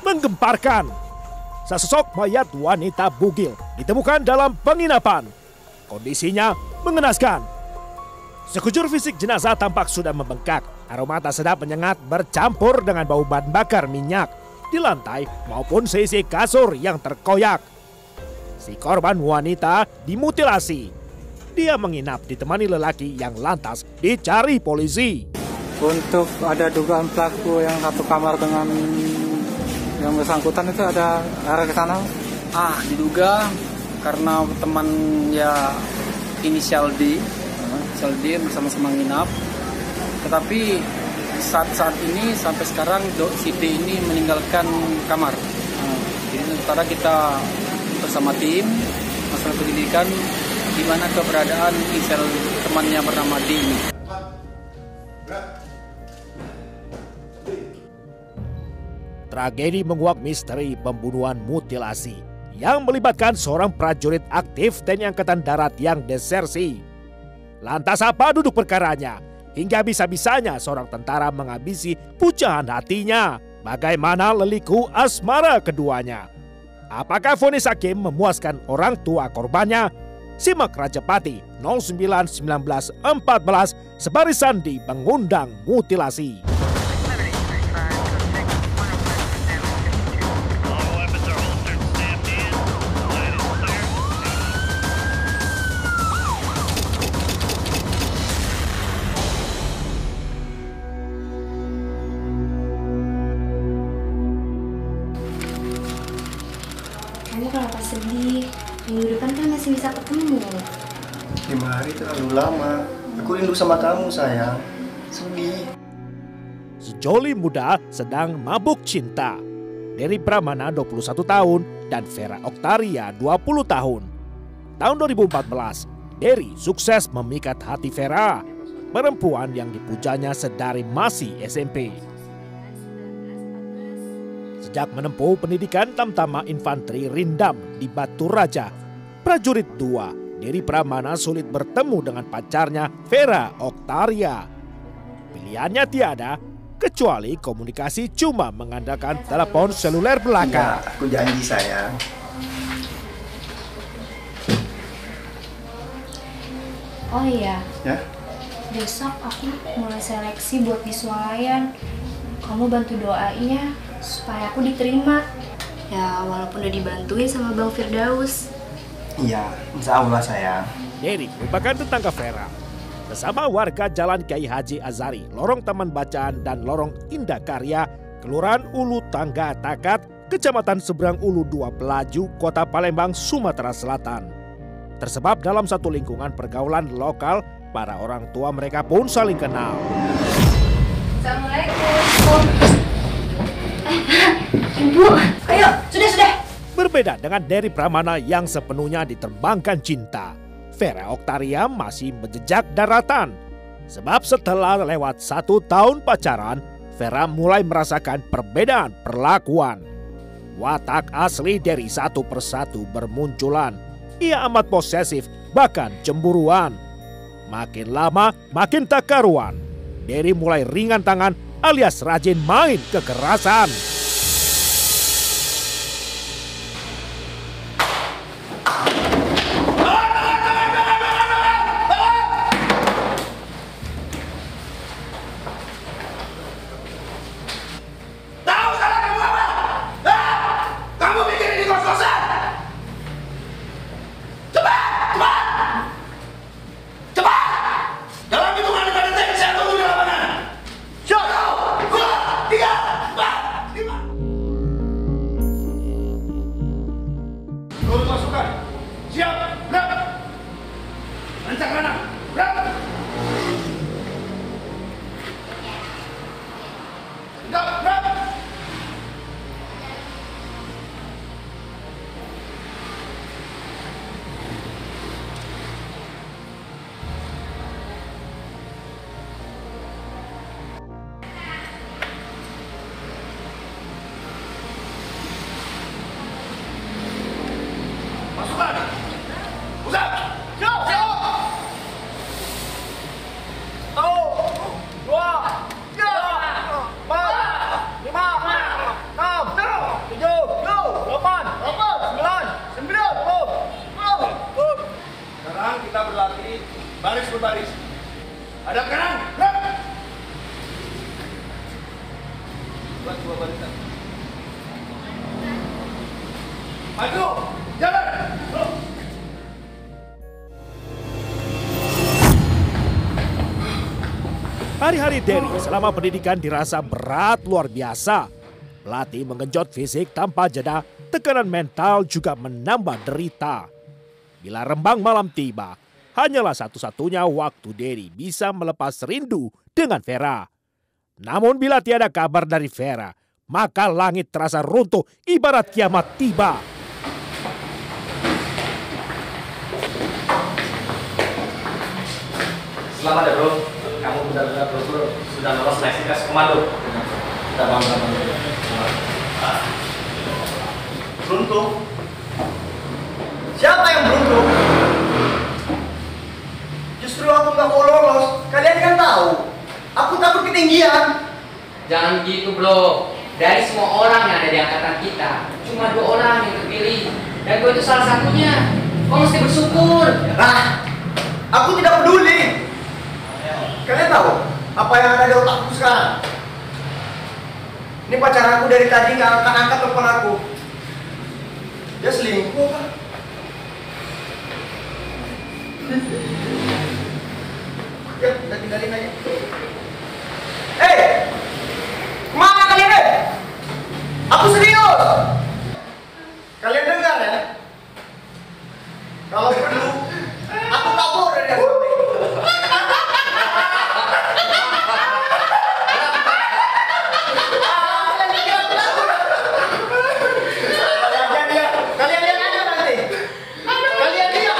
Menggemparkan, sesosok mayat wanita bugil ditemukan dalam penginapan. Kondisinya mengenaskan. Sekujur fisik jenazah tampak sudah membengkak. Aroma tak sedap menyengat bercampur dengan bau bahan bakar minyak di lantai maupun sisi kasur yang terkoyak. Si korban wanita dimutilasi. Dia menginap ditemani lelaki yang lantas dicari polisi. Untuk ada dugaan pelaku yang satu kamar dengan yang bersangkutan itu ada arah ke sana? Diduga karena teman ya inisial D bersama-sama nginap. Tetapi saat ini sampai sekarang si D ini meninggalkan kamar. Jadi sementara kita bersama tim masalah penyelidikan di mana keberadaan inisial temannya bernama D ini. Tragedi menguak misteri pembunuhan mutilasi yang melibatkan seorang prajurit aktif TNI Angkatan Darat yang desersi. Lantas apa duduk perkaranya hingga bisa-bisanya seorang tentara menghabisi pujahan hatinya? Bagaimana leliku asmara keduanya? Apakah vonis hakim memuaskan orang tua korbannya? Simak Rajapati 09-19-14 sebarisan di pengundang mutilasi. Kamu kenapa sedih? Minggu depan kan masih bisa ketemu. 5 hari terlalu lama. Aku rindu sama kamu, sayang. Sedih. Sejoli muda sedang mabuk cinta. Dery Pramana 21 tahun dan Vera Oktaria 20 tahun. Tahun 2014, Dery sukses memikat hati Vera, perempuan yang dipujanya sedari masih SMP. Sejak menempuh pendidikan Tamtama Infanteri Rindam di Batu Raja, prajurit 2, Dery Pramana sulit bertemu dengan pacarnya Vera Oktaria. Pilihannya tiada, kecuali komunikasi cuma mengandalkan telepon seluler belaka. Ya, aku janji, sayang. Oh iya, Ya? besok aku mulai seleksi buat di swalayan. Kamu bantu doain ya, supaya aku diterima. Ya, walaupun udah dibantuin sama Bang Firdaus. Iya, insya Allah, sayang. Dery merupakan tetangga Vera. Bersama warga Jalan Kiai Haji Azari, Lorong Taman Bacaan dan Lorong Indah Karya, Kelurahan Ulu Tangga Takat, Kecamatan Seberang Ulu 2 Pelaju, Kota Palembang, Sumatera Selatan. Tersebar dalam satu lingkungan pergaulan lokal, para orang tua mereka pun saling kenal. Assalamualaikum. Ibu, ayo, sudah. Berbeda dengan Dery Pramana yang sepenuhnya diterbangkan cinta, Vera Oktaria masih menjejak daratan. Sebab setelah lewat 1 tahun pacaran, Vera mulai merasakan perbedaan perlakuan. Watak asli Dery satu persatu bermunculan. Ia amat posesif, bahkan cemburuan. Makin lama, makin tak karuan. Dery mulai ringan tangan alias rajin main kekerasan. Pasukan! Pusat! Siap! Sekarang kita berlatih baris berbaris. Hadap kanan, gerak. Buat dua barisan. Maju, jalan. Hari-hari Derry selama pendidikan dirasa berat luar biasa. Pelatih menggenjot fisik tanpa jeda, tekanan mental juga menambah derita. Bila rembang malam tiba, hanyalah satu-satunya waktu Derry bisa melepas rindu dengan Vera. Namun bila tiada kabar dari Vera, maka langit terasa runtuh ibarat kiamat tiba. Selamat ya bro, kamu benar-benar bro sudah lolos seleksi tes komando. Kita bangga. Beruntung? Siapa yang beruntung? Justru aku nggak mau lolos. Kalian kan tahu, aku takut ketinggian. Jangan gitu bro. Dari semua orang yang ada di angkatan kita, cuma 2 orang yang terpilih. Dan gue itu salah satunya. Kau mesti bersyukur. Ah, aku tidak peduli. Kalian tahu apa yang ada di otakku sekarang? Ini pacar aku dari tadi nggak angkat telepon aku. Dia selingkuh apa? Ya, udah tinggalin aja. Kemana kalian? Aku serius. Kalian dengar ya? Kalau perlu, aku kabur dari asrama ini. Kalian lihat aja nanti. Kalian lihat.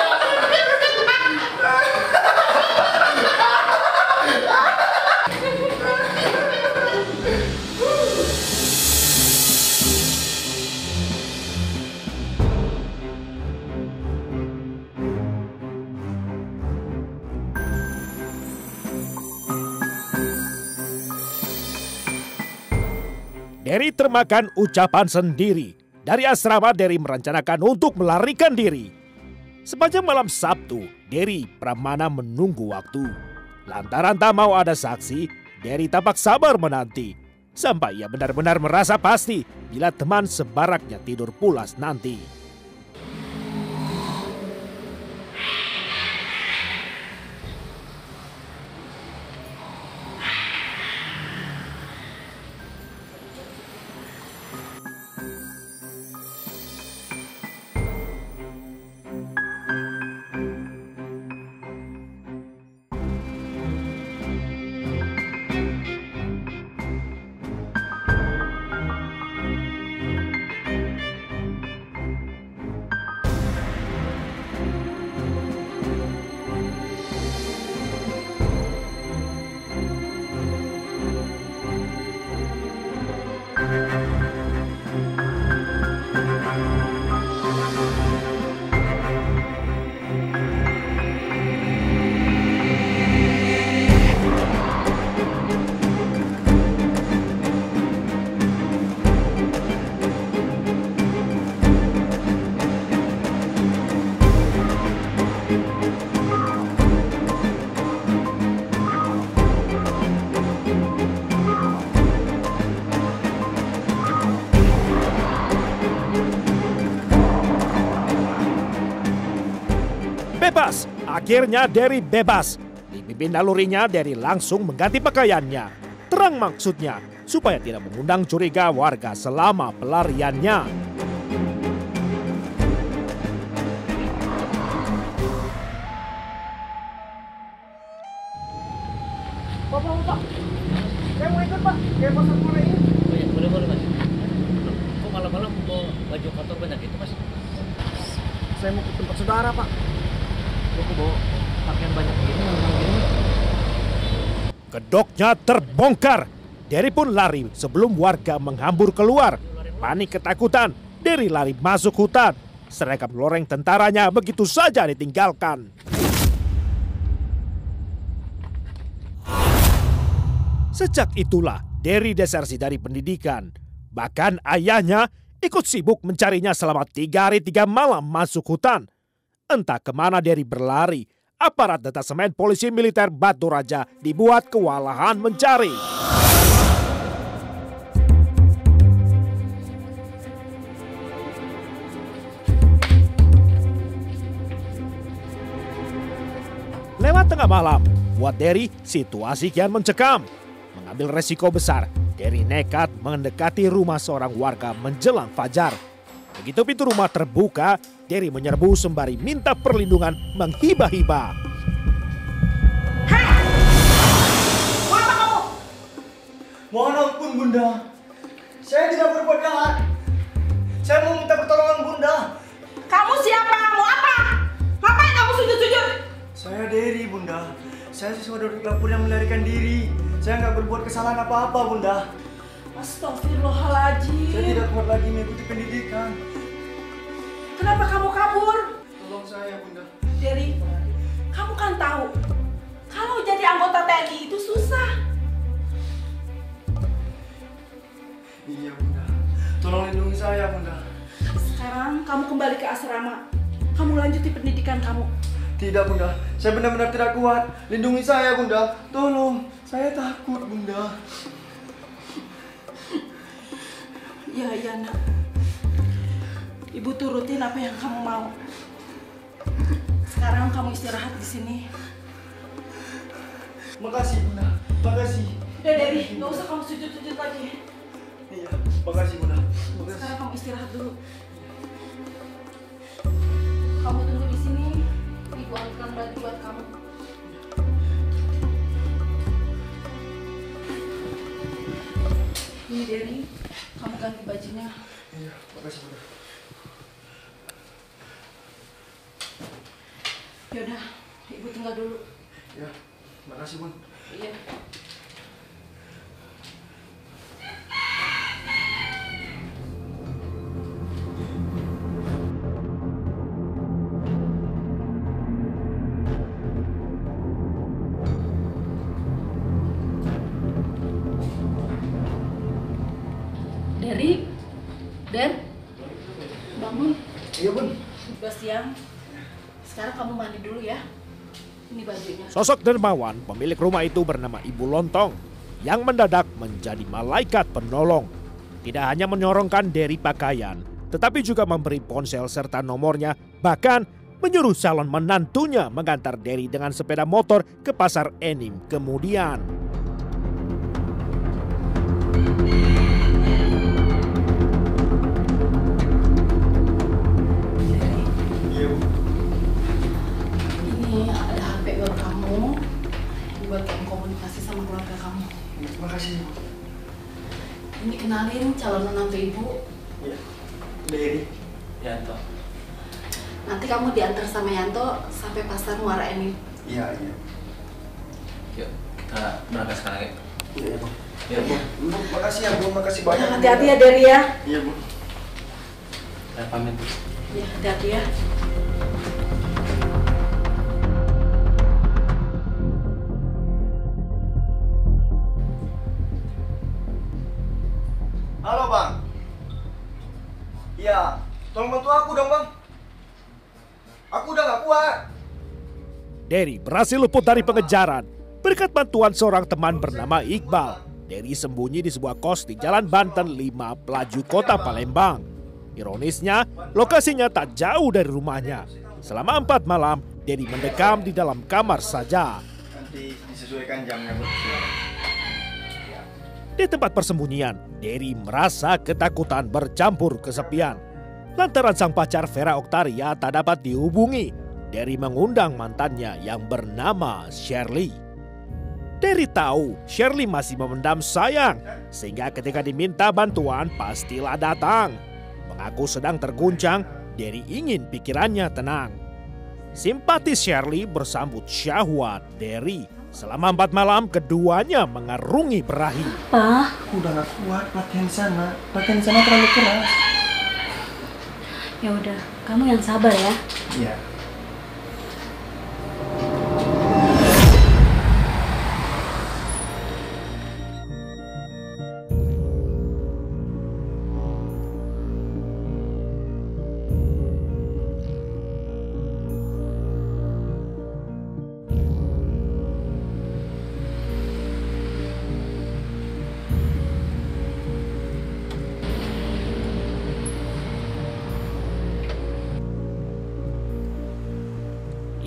Derry termakan ucapan sendiri. Dari asrama, Derry merencanakan untuk melarikan diri. Sepanjang malam Sabtu, Derry Pramana menunggu waktu. Lantaran tak mau ada saksi, Derry tampak sabar menanti. Sampai ia benar-benar merasa pasti bila teman sebaraknya tidur pulas nanti. Bebas! Akhirnya Derry bebas. Dipimpin nalurinya, Derry langsung mengganti pakaiannya. Terang maksudnya, supaya tidak mengundang curiga warga selama pelariannya. Pak. Saya mau ikut, Pak. Kayak pasar Korea ini. Oh iya, boleh Mas. Kok malam-malam mau baju kotor banyak itu Mas? Saya mau ke tempat saudara, Pak. Kok bawa pakaian banyak gini? Kedoknya terbongkar. Derry pun lari sebelum warga menghambur keluar. Panik ketakutan, Derry lari masuk hutan. Seragam loreng tentaranya begitu saja ditinggalkan. Sejak itulah Derry desersi dari pendidikan. Bahkan ayahnya ikut sibuk mencarinya selama 3 hari 3 malam masuk hutan. Entah kemana Derry berlari, aparat detasemen polisi militer Batu Raja dibuat kewalahan mencari. Lewat tengah malam, buat Derry situasi kian mencekam. Mengambil resiko besar, Derry nekat mendekati rumah seorang warga menjelang fajar. Begitu pintu rumah terbuka, Derry menyerbu sembari minta perlindungan menghibah-hibah. Hei! Mau apa kamu? Mohon ampun Bunda. Saya tidak berbuat jahat. Saya mau minta pertolongan Bunda. Kamu siapa? Mau apa? Ngapain kamu sujud-sujud? Saya Derry Bunda. Saya siswa dari dapur yang melarikan diri. Saya nggak berbuat kesalahan apa-apa Bunda. Astagfirullahaladzim. Saya tidak kuat lagi mengikuti pendidikan. Kenapa kamu kabur? Tolong saya Bunda. Derry, kamu kan tahu kalau jadi anggota TNI itu susah. Iya Bunda. Tolong lindungi saya Bunda. Sekarang kamu kembali ke asrama. Kamu lanjuti pendidikan kamu. Tidak Bunda, saya benar-benar tidak kuat. Lindungi saya Bunda, tolong. Saya takut Bunda. Iya nak. Ibu turutin apa yang kamu mau. Sekarang kamu istirahat di sini. Makasih Bunda, makasih. Udah Derry, nggak usah kamu sujud-sujud lagi. Iya, makasih Bunda. Makasih. Sekarang kamu istirahat dulu. Kamu tunggu di sini. Ibu ambilkan baju buat kamu. Ini Derry, kamu ganti bajunya. Iya, makasih Bunda. Yaudah, Ibu tinggal dulu. Iya, makasih Bun. Iya. Derry, Der, bangun. Iya Bun. Udah siang. Sekarang kamu mandi dulu ya. Ini bajunya. Sosok dermawan pemilik rumah itu bernama Ibu Lontong yang mendadak menjadi malaikat penolong. Tidak hanya menyorongkan Derry pakaian, tetapi juga memberi ponsel serta nomornya, bahkan menyuruh calon menantunya mengantar Derry dengan sepeda motor ke pasar Enim kemudian. Ini ada HP buat kamu. Buat kamu komunikasi sama keluarga kamu. Terima kasih. Ini kenalin calon menantu ibu. Iya. Derry. Yanto. Nanti kamu diantar sama Yanto sampai pasar Muara Enim. Iya, iya. Yuk, kita berangkat sekarang ya. Iya, ya Bun. Iya, Bu. Bu, makasih ya Bu, makasih banyak. Hati-hati ya Derry ya. Iya Bu. Saya pamit. Iya, hati-hati ya. Halo Bang. Iya, tolong bantu aku dong Bang. Aku udah gak kuat. Derry berhasil luput dari pengejaran berkat bantuan seorang teman bernama Iqbal. Derry sembunyi di sebuah kos di Jalan Banten 5, Pelaju, Kota Palembang. Ironisnya, lokasinya tak jauh dari rumahnya. Selama 4 malam, Derry mendekam di dalam kamar saja. Nanti disesuaikan jamnya Bu. Di tempat persembunyian, Derry merasa ketakutan bercampur kesepian. Lantaran sang pacar Vera Oktaria tak dapat dihubungi, Derry mengundang mantannya yang bernama Shirley. Derry tahu Shirley masih memendam sayang, sehingga ketika diminta bantuan pastilah datang. Mengaku sedang terguncang, Derry ingin pikirannya tenang. Simpatis Shirley bersambut syahwat Derry. Selama 4 malam keduanya mengarungi berahi. Pak, Aku udah gak kuat latihan di sana. Latihan di sana terlalu keras. Ya udah, kamu yang sabar ya. Iya.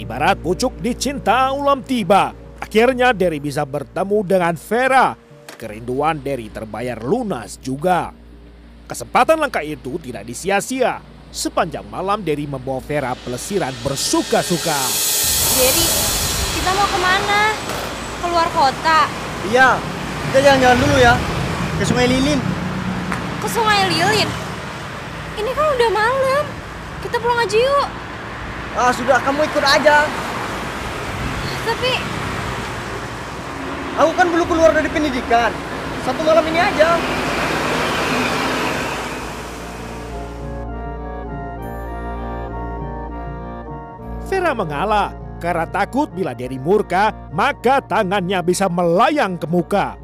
Ibarat pucuk dicinta ulam tiba, akhirnya Derry bisa bertemu dengan Vera. Kerinduan Derry terbayar lunas juga. Kesempatan langka itu tidak disia-sia. Sepanjang malam Derry membawa Vera pelesiran bersuka-suka. Derry, kita mau kemana? Keluar kota? Iya, kita jalan-jalan dulu ya. Ke Sungai Lilin. Ke Sungai Lilin? Ini kan udah malam. Kita pulang aja yuk. Ah, sudah, kamu ikut aja. Tapi aku kan belum keluar dari pendidikan. Satu malam ini aja. Vera mengalah karena takut bila Derry murka, maka tangannya bisa melayang ke muka.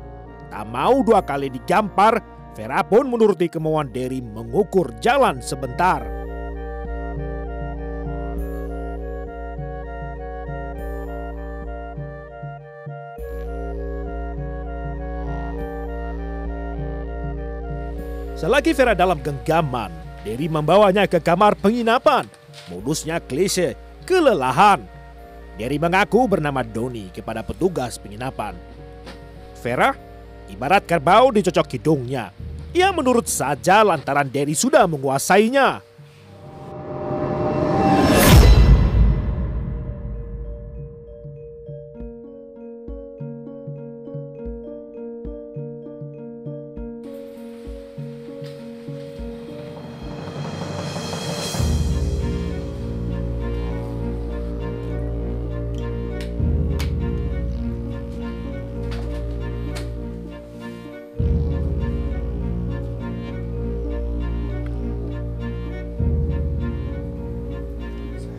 Tak mau 2 kali digampar, Vera pun menuruti kemauan Derry mengukur jalan sebentar. Selagi Vera dalam genggaman, Derry membawanya ke kamar penginapan. Modusnya klise, kelelahan. Derry mengaku bernama Doni kepada petugas penginapan. Vera ibarat kerbau dicocok hidungnya. Ia menurut saja lantaran Derry sudah menguasainya.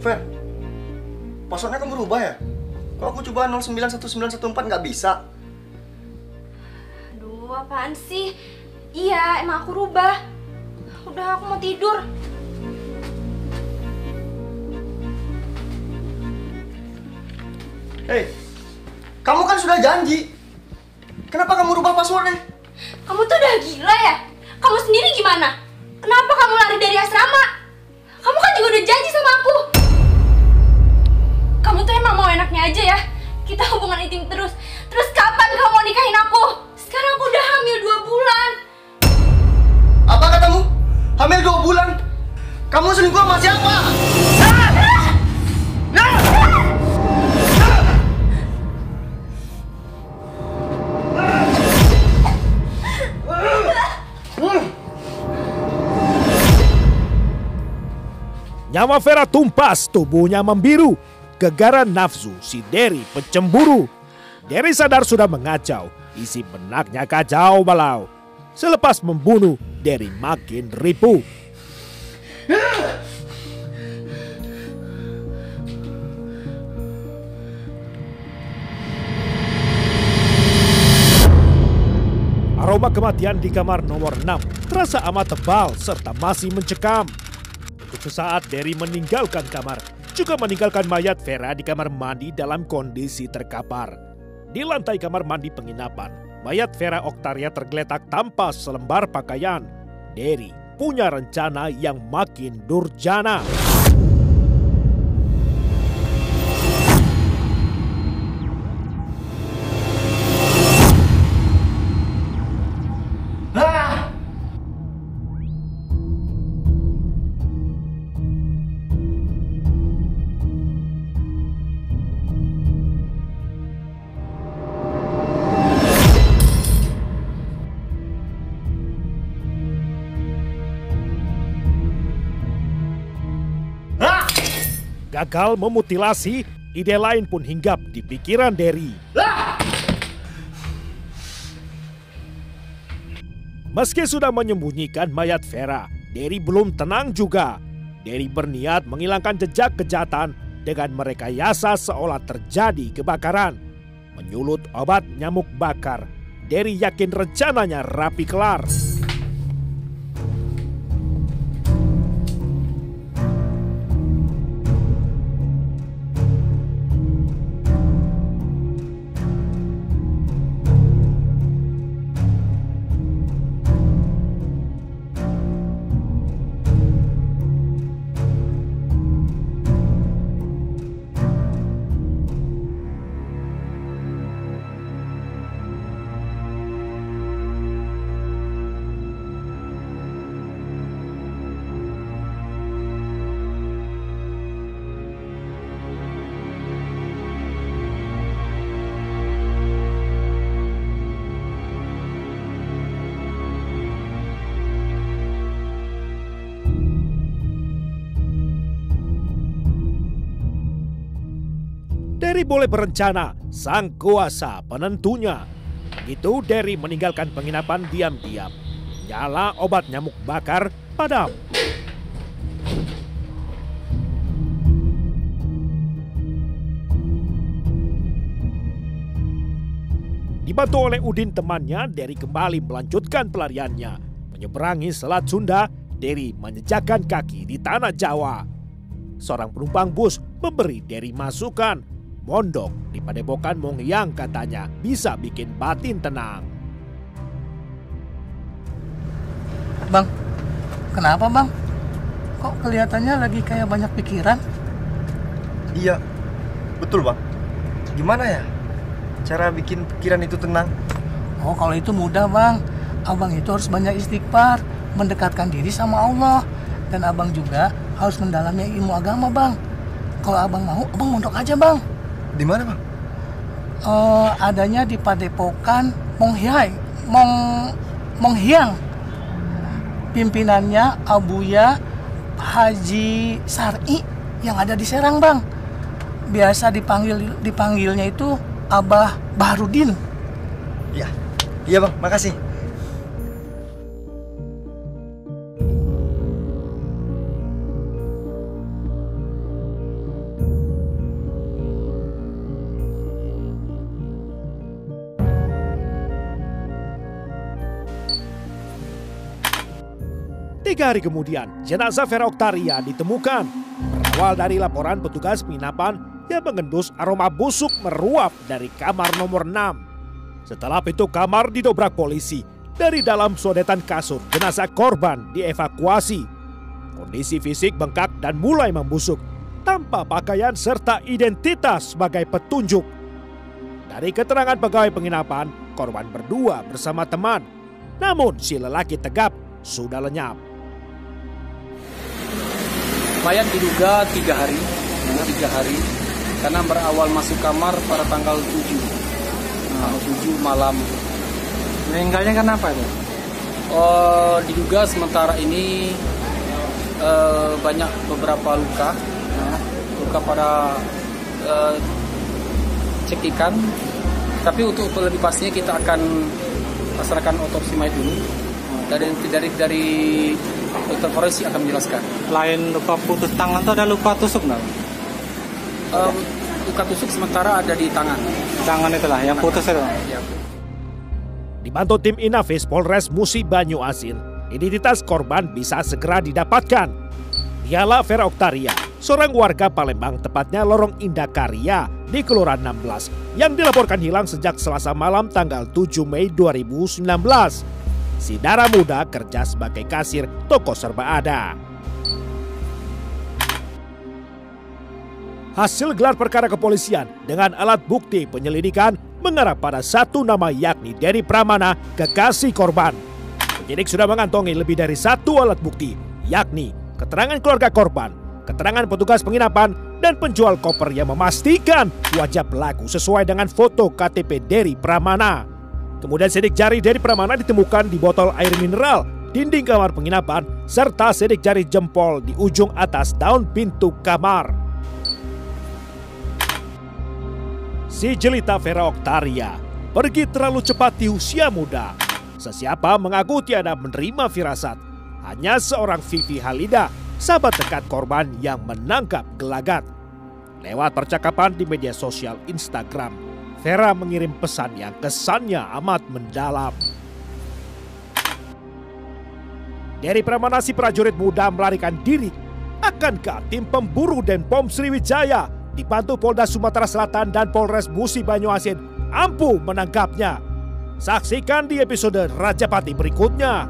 Fer, passwordnya kamu berubah ya? Kok aku coba 091914 nggak bisa? Aduh, apaan sih? Iya, emang aku rubah. Udah, aku mau tidur. Hei, kamu kan sudah janji. Kenapa kamu rubah passwordnya? Kamu tuh udah gila ya? Kamu sendiri gimana? Kenapa kamu lari dari asrama? Kamu kan juga udah janji sama aku. Kamu tuh emang mau enaknya aja ya? Kita hubungan intim terus. Terus kapan kamu mau nikahin aku? Sekarang aku udah hamil 2 bulan. Apa katamu? Hamil 2 bulan? Kamu selingkuh sama siapa? Nyawa Vera tumpas, tubuhnya membiru. Gegaran nafsu si Derry pencemburu. Derry sadar sudah mengacau, isi benaknya kacau balau. Selepas membunuh, Derry makin ripuh. Aroma kematian di kamar nomor 6 terasa amat tebal serta masih mencekam. Untuk sesaat Derry meninggalkan kamar, juga meninggalkan mayat Vera di kamar mandi dalam kondisi terkapar. Di lantai kamar mandi penginapan, mayat Vera Oktaria tergeletak tanpa selembar pakaian. Derry punya rencana yang makin durjana. Gagal memutilasi, ide lain pun hinggap di pikiran Derry. Meski sudah menyembunyikan mayat Vera, Derry belum tenang juga. Derry berniat menghilangkan jejak kejahatan dengan merekayasa seolah terjadi kebakaran. Menyulut obat nyamuk bakar, Derry yakin rencananya rapi kelar. Derry boleh berencana, sang kuasa penentunya. Begitu Derry meninggalkan penginapan diam-diam. Nyala obat nyamuk bakar padam. Dibantu oleh Udin temannya, Derry kembali melanjutkan pelariannya. Menyeberangi Selat Sunda, Derry menjejakkan kaki di tanah Jawa. Seorang penumpang bus memberi Derry masukan. Mondok di Padepokan Mongyang katanya bisa bikin batin tenang. Bang, kenapa bang? Kok kelihatannya lagi kayak banyak pikiran? Iya, betul bang. Gimana ya cara bikin pikiran itu tenang? Oh, kalau itu mudah bang. Abang itu harus banyak istighfar, mendekatkan diri sama Allah. Dan abang juga harus mendalami ilmu agama bang. Kalau abang mau, abang mondok aja bang. Di mana bang? Adanya di Padepokan Mongyang. Pimpinannya Abuya Haji Sar'i yang ada di Serang bang. Biasa dipanggilnya itu Abah Baharudin. Iya bang, makasih. Tiga hari kemudian, jenazah Vera Oktaria ditemukan. Berawal dari laporan petugas penginapan yang mengendus aroma busuk meruap dari kamar nomor 6. Setelah pintu kamar didobrak polisi, dari dalam sodetan kasur jenazah korban dievakuasi. Kondisi fisik bengkak dan mulai membusuk, tanpa pakaian serta identitas sebagai petunjuk. Dari keterangan pegawai penginapan, korban berdua bersama teman. Namun si lelaki tegap sudah lenyap. Mayat diduga 3 hari, karena berawal masuk kamar pada tanggal 7 malam. Meninggalnya kenapa itu? Diduga sementara ini banyak beberapa luka pada cekikan. Tapi untuk lebih pastinya kita akan laksanakan otopsi mayat dulu. Dari dokter forensik akan menjelaskan. Lain luka putus tangan itu ada luka tusuk nggak? Luka tusuk sementara ada di tangan. Tangan itulah yang putus itu. Ya. Dibantu tim Inafis Polres Musi Banyuasin, identitas korban bisa segera didapatkan. Dialah Vera Oktaria, seorang warga Palembang, tepatnya Lorong Indah Karya di Kelurahan 16, yang dilaporkan hilang sejak Selasa malam tanggal 7 Mei 2019. Si darah muda kerja sebagai kasir toko serba ada. Hasil gelar perkara kepolisian dengan alat bukti penyelidikan mengarah pada satu nama, yakni Derry Pramana, kekasih korban. Penyidik sudah mengantongi lebih dari satu alat bukti, yakni keterangan keluarga korban, keterangan petugas penginapan, dan penjual koper yang memastikan wajah pelaku sesuai dengan foto KTP Derry Pramana. Kemudian sidik jari Derry Pramana ditemukan di botol air mineral, dinding kamar penginapan, serta sidik jari jempol di ujung atas daun pintu kamar. Si jelita Vera Oktaria pergi terlalu cepat di usia muda. Sesiapa mengaku tiada menerima firasat. Hanya seorang Vivi Halida, sahabat dekat korban, yang menangkap gelagat. Lewat percakapan di media sosial Instagram, Vera mengirim pesan yang kesannya amat mendalam. Derry Pramana, si prajurit muda, melarikan diri. Akankah tim pemburu Denpom Sriwijaya dibantu Polda Sumatera Selatan dan Polres Musi Banyuasin ampuh menangkapnya? Saksikan di episode Rajapati berikutnya.